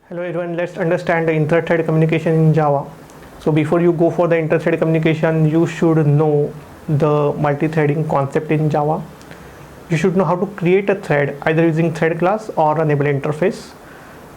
Hello everyone, let's understand the interthread communication in Java. So before you go for the interthread communication, you should know the multi-threading concept in Java. You should know how to create a thread either using thread class or enable interface.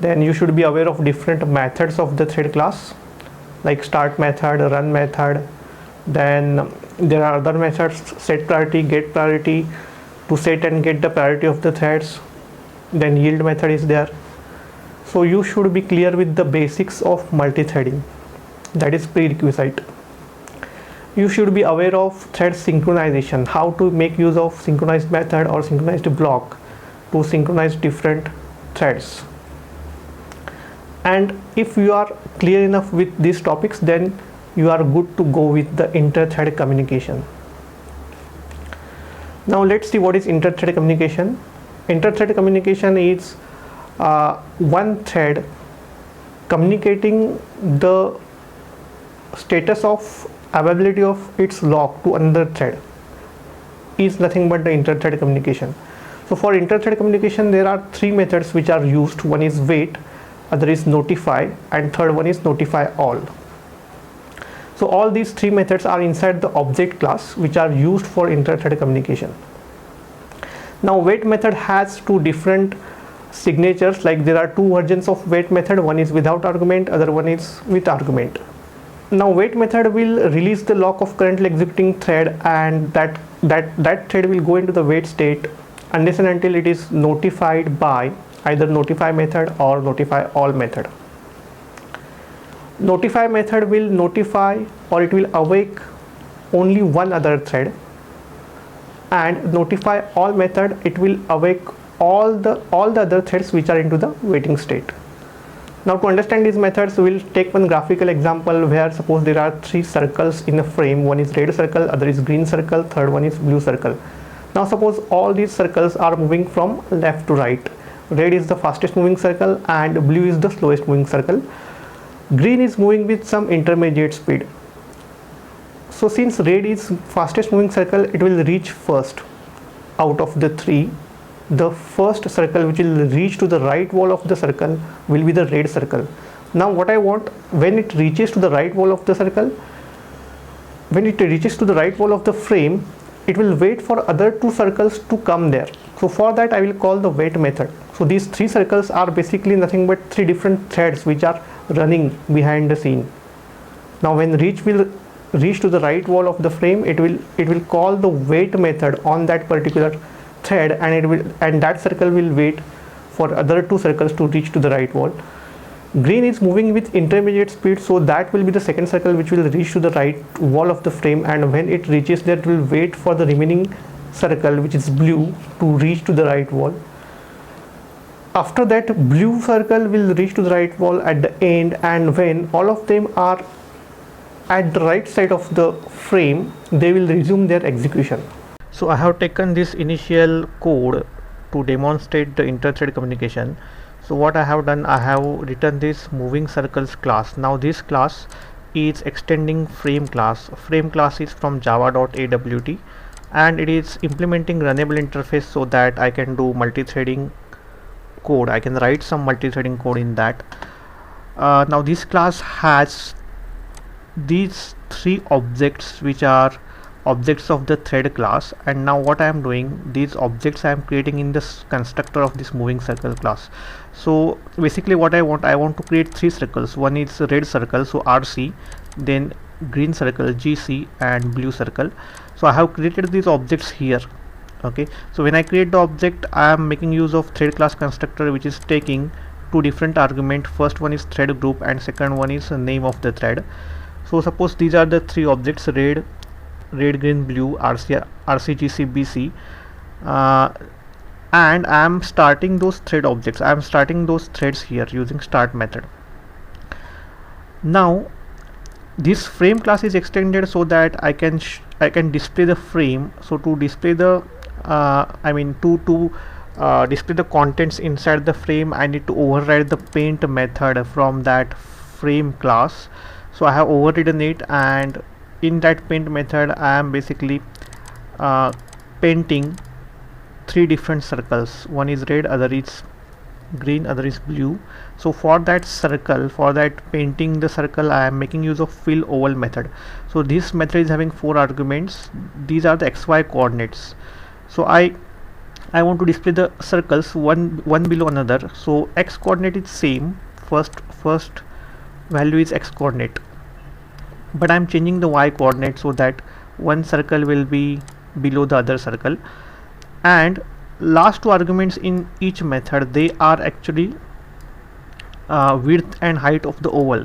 Then you should be aware of different methods of the thread class like start method, run method. Then there are other methods, set priority, get priority, to set and get the priority of the threads. Then yield method is there. So you should be clear with the basics of multi-threading. That is prerequisite. You should be aware of thread synchronization, how to make use of synchronized method or synchronized block to synchronize different threads. And if you are clear enough with these topics, then you are good to go with the inter-thread communication. Now let's see what is inter-thread communication. Inter-thread communication is one thread communicating the status of availability of its lock to another thread is nothing but the inter-thread communication. So for inter-thread communication there are three methods which are used. One is wait, other is notify, and third one is notify all. So all these three methods are inside the object class which are used for inter-thread communication. Now wait method has two different signatures, like there are two versions of wait method. One is without argument, other one is with argument. Now wait method will release the lock of currently executing thread, and that thread will go into the wait state unless and until it is notified by either notify method or notify all method. Notify method will notify or it will awake only one other thread, and notify all method, it will awake all the other threads which are into the waiting state. Now to understand these methods, we will take one graphical example where suppose there are three circles in a frame. One is red circle, other is green circle, third one is blue circle. Now suppose all these circles are moving from left to right. Red is the fastest moving circle and blue is the slowest moving circle. Green is moving with some intermediate speed. So since red is fastest moving circle, it will reach first out of the three. The first circle which will reach to the right wall of the circle will be the red circle. Now what I want, when it reaches to the right wall of the circle, when it reaches to the right wall of the frame, it will wait for other two circles to come there. So for that I will call the wait method. So these three circles are basically nothing but three different threads which are running behind the scene. Now when reach will reach to the right wall of the frame, it will call the wait method on that particular thread, and that circle will wait for other two circles to reach to the right wall. Green is moving with intermediate speed, so that will be the second circle which will reach to the right wall of the frame, and when it reaches there, it will wait for the remaining circle which is blue to reach to the right wall. After that, blue circle will reach to the right wall at the end, and when all of them are at the right side of the frame, they will resume their execution. So I have taken this initial code to demonstrate the inter-thread communication. So what I have done, I have written this moving circles class. Now this class is extending frame class. Frame class is from java.awt, and it is implementing runnable interface so that I can do multi-threading code. I can write some multi-threading code in that. Now this class has these three objects which are objects of the thread class, and now what I am doing, these objects I am creating in this constructor of this moving circle class. So basically what I want to create three circles. One is red circle, so RC, then green circle GC, and blue circle. So I have created these objects here. Okay, so when I create the object, I am making use of thread class constructor which is taking two different arguments. First one is thread group and second one is the name of the thread. So suppose these are the three objects, red, green, blue, RC, GC, BC, and I am starting those thread objects. I am starting those threads here using start method. Now this frame class is extended so that I can display the frame. So to display the display the contents inside the frame, I need to override the paint method from that frame class. So I have overridden it, and in that paint method I am basically painting three different circles. One is red, other is green, other is blue. So for that circle, for that painting the circle, I am making use of fill oval method. So this method is having 4 arguments. These are the xy coordinates. So I want to display the circles one below another. So x coordinate is same, first value is x coordinate, but I'm changing the y coordinate so that one circle will be below the other circle, and last 2 arguments in each method, they are actually width and height of the oval.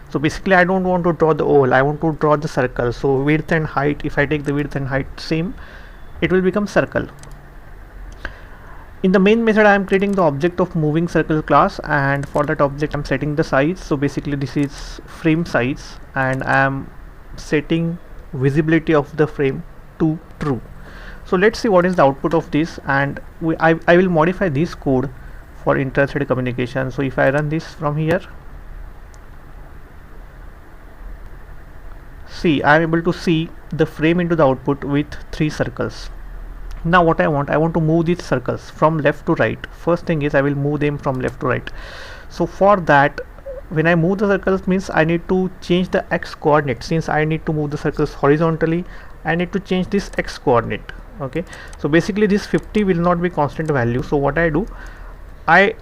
So basically I don't want to draw the oval, I want to draw the circle. So width and height, if I take the width and height same, it will become circle. In the main method I am creating the object of moving circle class, and for that object I'm setting the size. So basically this is frame size, and I am setting visibility of the frame to true. So let's see what is the output of this, and I will modify this code for inter-thread communication. So if I run this from here, see, I am able to see the frame into the output with 3 circles. Now what I want to move these circles from left to right. First thing is I will move them from left to right. So for that, when I move the circles, means I need to change the x coordinate. Since I need to move the circles horizontally, I need to change this x coordinate. Okay, so basically this 50 will not be constant value. So what I do, I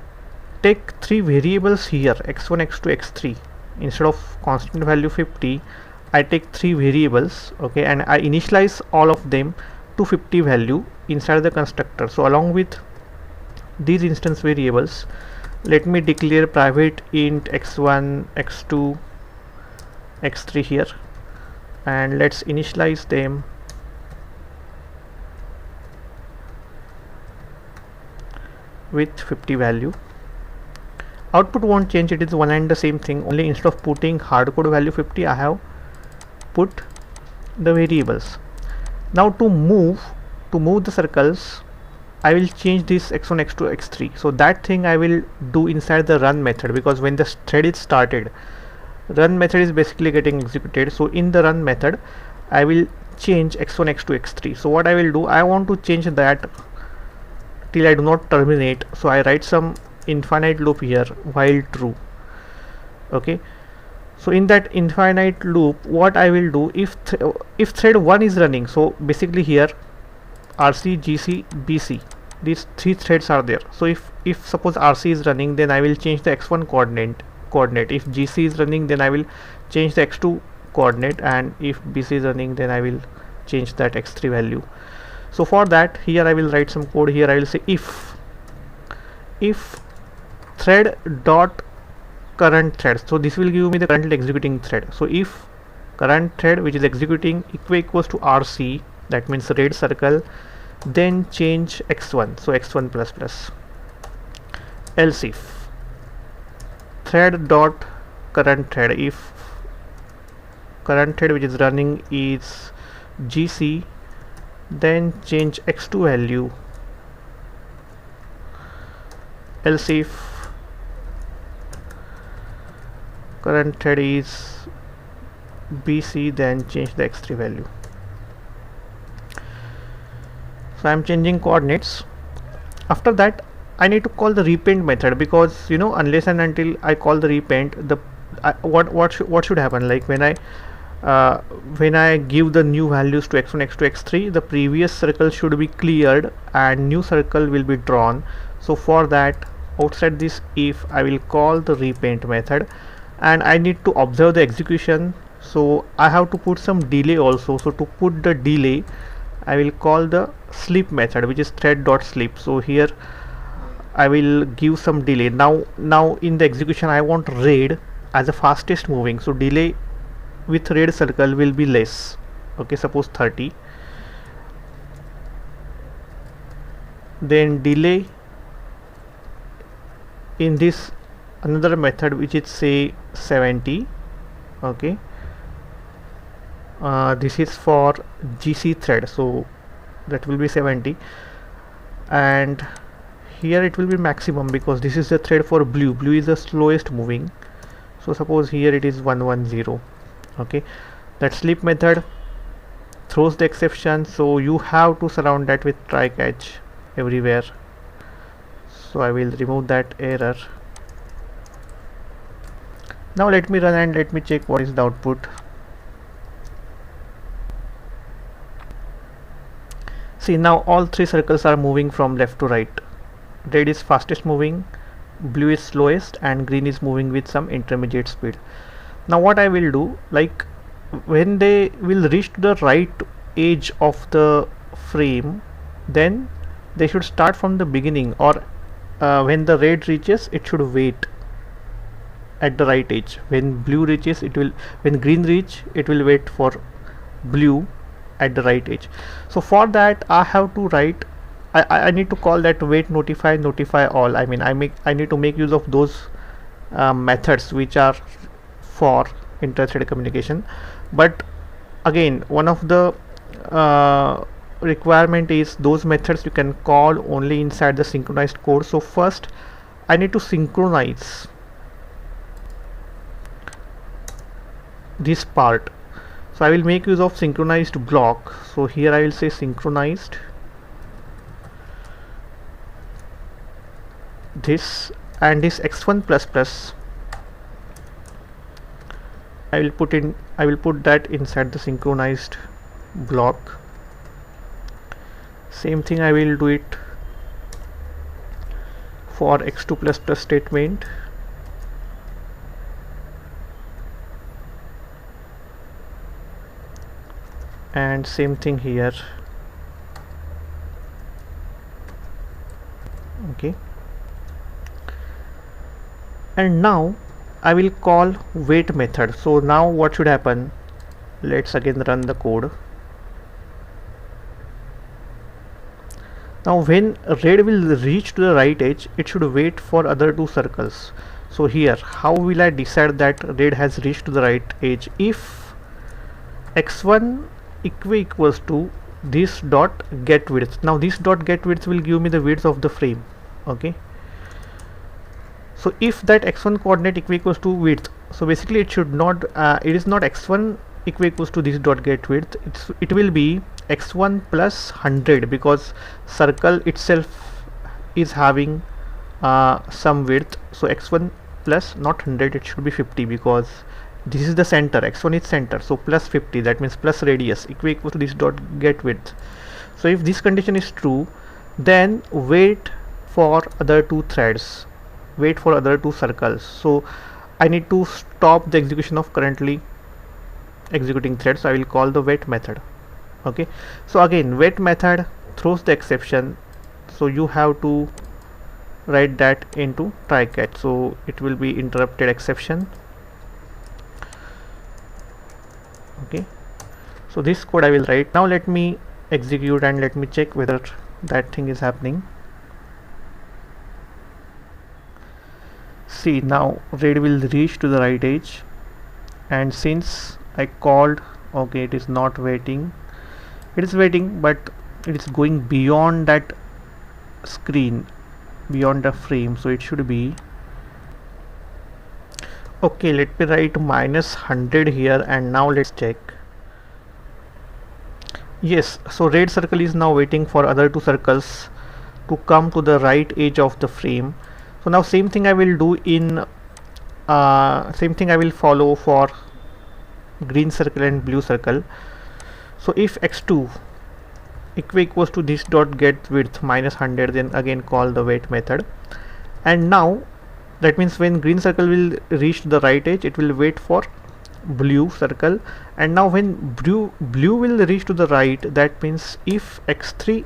take 3 variables here, x1, x2, x3. Instead of constant value 50, I take 3 variables, okay, and I initialize all of them to 50 value inside the constructor. So along with these instance variables, let me declare private int x1, x2, x3 here, and let's initialize them with 50 value. Output won't change, it is one and the same thing, only instead of putting hardcode value 50, I have put the variables. Now to move the circles, I will change this x1, x2, x3. So that thing I will do inside the run method, because when the thread is started, run method is basically getting executed. So in the run method, I will change x1, x2, x3. So what I will do, I want to change that till I do not terminate. So I write some infinite loop here while true. Okay, so in that infinite loop, what I will do, if thread 1 is running, so basically here RC, GC, BC, these 3 threads are there. So if suppose RC is running, then I will change the x1 coordinate. If GC is running, then I will change the x2 coordinate, and if BC is running, then I will change that x3 value. So for that, here I will write some code. Here I will say if thread dot current thread. So this will give me the currently executing thread. So if current thread which is executing equals to RC, that means red circle, then change x1, so x1 plus plus. Else if thread dot current thread, if current thread which is running is GC, then change x2 value. Else if current thread is BC, then change the x3 value. So I am changing coordinates. After that, I need to call the repaint method, because unless and until I call the repaint, what should happen, like when I give the new values to x1, x2, x3, the previous circle should be cleared and new circle will be drawn. So for that, outside this if, I will call the repaint method, and I need to observe the execution. So I have to put some delay also. So to put the delay, I will call the sleep method, which is thread.sleep. So here I will give some delay. Now in the execution, I want red as the fastest moving, so delay with red circle will be less. Okay, suppose 30. Then delay in this another method, which is say 70. Okay, this is for GC thread, so that will be 70, and here it will be maximum, because this is the thread for blue is the slowest moving. So suppose here it is 110. Okay, that sleep method throws the exception, so you have to surround that with try catch everywhere. so I will remove that error. Now let me run and let me check what is the output. See, now all three circles are moving from left to right. Red is fastest moving, blue is slowest, and green is moving with some intermediate speed. Now what I will do, like when they will reach to the right edge of the frame, then they should start from the beginning, or when the red reaches, it should wait at the right edge. When blue reaches, it will, when green reach, it will wait for blue at the right edge. So for that I have to write, I need to call that wait notify all. I mean, I need to make use of those methods which are for inter-thread communication. But again, one of the requirement is those methods you can call only inside the synchronized code. So first I need to synchronize this part. So I will make use of synchronized block. So here I will say synchronized this, and this x1 plus plus I will put that inside the synchronized block. Same thing I will do it for x2 plus plus statement. And same thing here. Okay, and now I will call wait method. So now what should happen? Let's again run the code. Now when red will reach to the right edge, it should wait for other two circles. So here, how will I decide that red has reached to the right edge? If x1 equals to this dot get width. Now this dot get width will give me the width of the frame. Okay, so if that x1 coordinate equals to width, so basically it should not it is not x1 equals to this dot get width, it will be x1 plus 100, because circle itself is having some width. So x1 plus, not 100, it should be 50, because this is the center, x1 is center, so plus 50, that means plus radius equals to this dot get width. So if this condition is true, then wait for other two threads, wait for other two circles. So I need to stop the execution of currently executing thread, so I will call the wait method. Okay, so again wait method throws the exception, so you have to write that into try catch, so it will be interrupted exception. Okay, so this code I will write. Now let me execute and let me check whether that thing is happening. See, now red will reach to the right edge, and since I called, okay, it is not waiting, it is waiting, but it is going beyond that screen, beyond the frame, so it should be okay. Let me write minus 100 here, and now let's check. Yes, so red circle is now waiting for other two circles to come to the right edge of the frame. So now same thing I will do in same thing I will follow for green circle and blue circle. So if x2 equals to this dot get width minus 100, then again call the wait method. And now that means when green circle will reach the right edge, it will wait for blue circle. And now when blue will reach to the right, that means if x3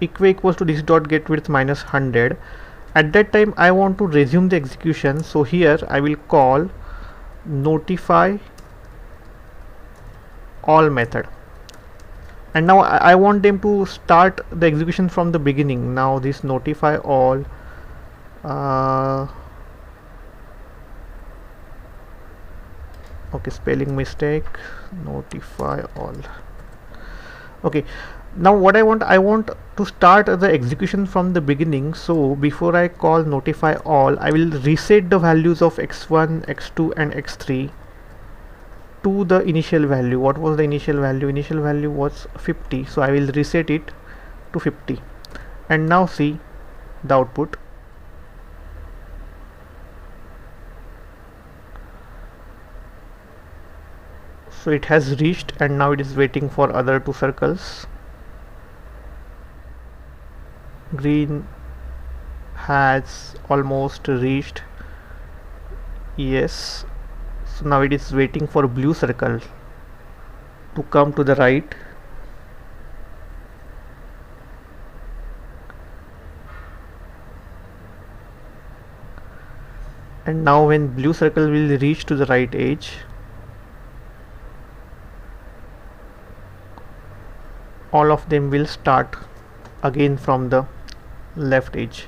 equals to this dot get width minus 100, at that time I want to resume the execution. So here I will call notify all method, and now I want them to start the execution from the beginning. Now this notify all okay, spelling mistake, notify all. Okay, now what I want to start the execution from the beginning. So before I call notify all, I will reset the values of x1, x2 and x3 to the initial value. What was the initial value? Initial value was 50, so I will reset it to 50. And now see the output. So it has reached, and now it is waiting for other two circles. Green has almost reached. Yes. So now it is waiting for blue circle to come to the right. And now when blue circle will reach to the right edge, all of them will start again from the left edge.